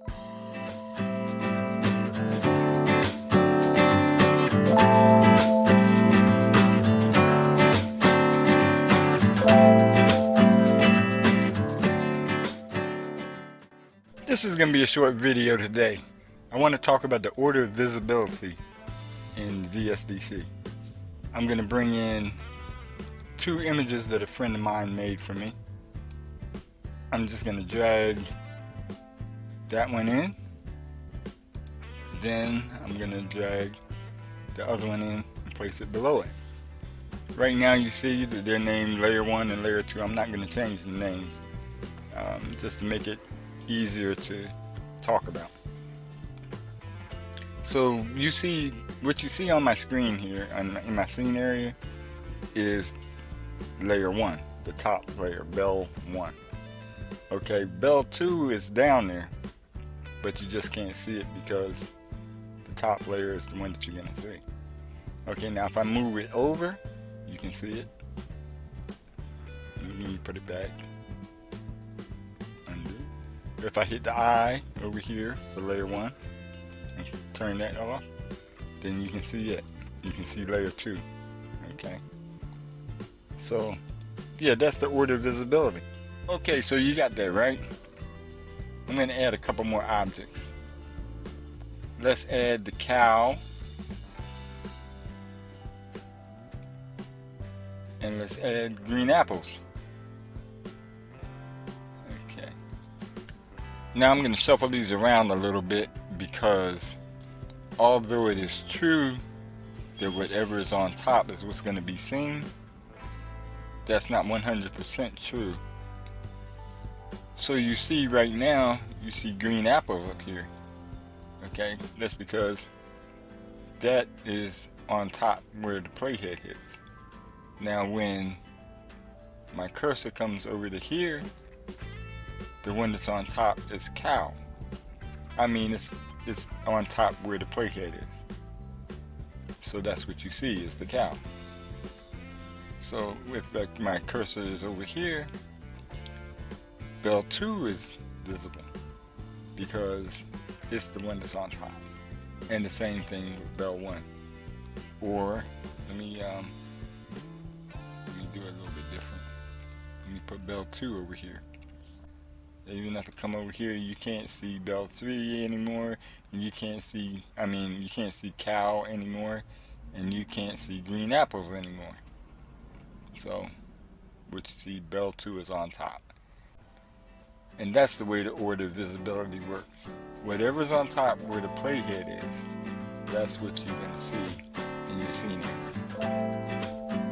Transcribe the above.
This is going to be a short video today. I want to talk about the order of visibility in VSDC. I'm going to bring in two images that a friend of mine made for me. I'm just going to drag that one in. Then I'm going to drag the other one in and place it below it. Right now you see that they're named Layer 1 and Layer 2. I'm not going to change the names just to make it easier to talk about. So you see, what you see on my screen here in my scene area is Layer 1, the top layer, Bell 1. Okay, Bell 2 is down there, but you just can't see it because the top layer is the one that you're going to see. Okay, now if I move it over, you can see it. Let me put it back. Undo. If I hit the eye over here for Layer 1 and turn that off, then you can see it. You can see Layer 2. Okay. So, yeah, that's the order of visibility. Okay, so you got that, right? I'm going to add a couple more objects. Let's add the cow. And let's add green apples. Okay. Now I'm going to shuffle these around a little bit because although it is true that whatever is on top is what's going to be seen, that's not 100% true. So you see right now, you see green apples up here. Okay, that's because that is on top where the playhead hits. Now when my cursor comes over to here, the one that's on top is cow. I mean, it's on top where the playhead is. So that's what you see is the cow. So if my cursor is over here, Bell 2 is visible because it's the one that's on top. And the same thing with Bell 1. Or let me do it a little bit different. Let me put Bell 2 over here. Even if I come over here, you can't see Bell 3 anymore, and you can't see, you can't see cow anymore, and you can't see green apples anymore. So, what you see, Bell 2 is on top. And that's the way the order of visibility works. Whatever's on top where the playhead is, that's what you're going to see in your scene area.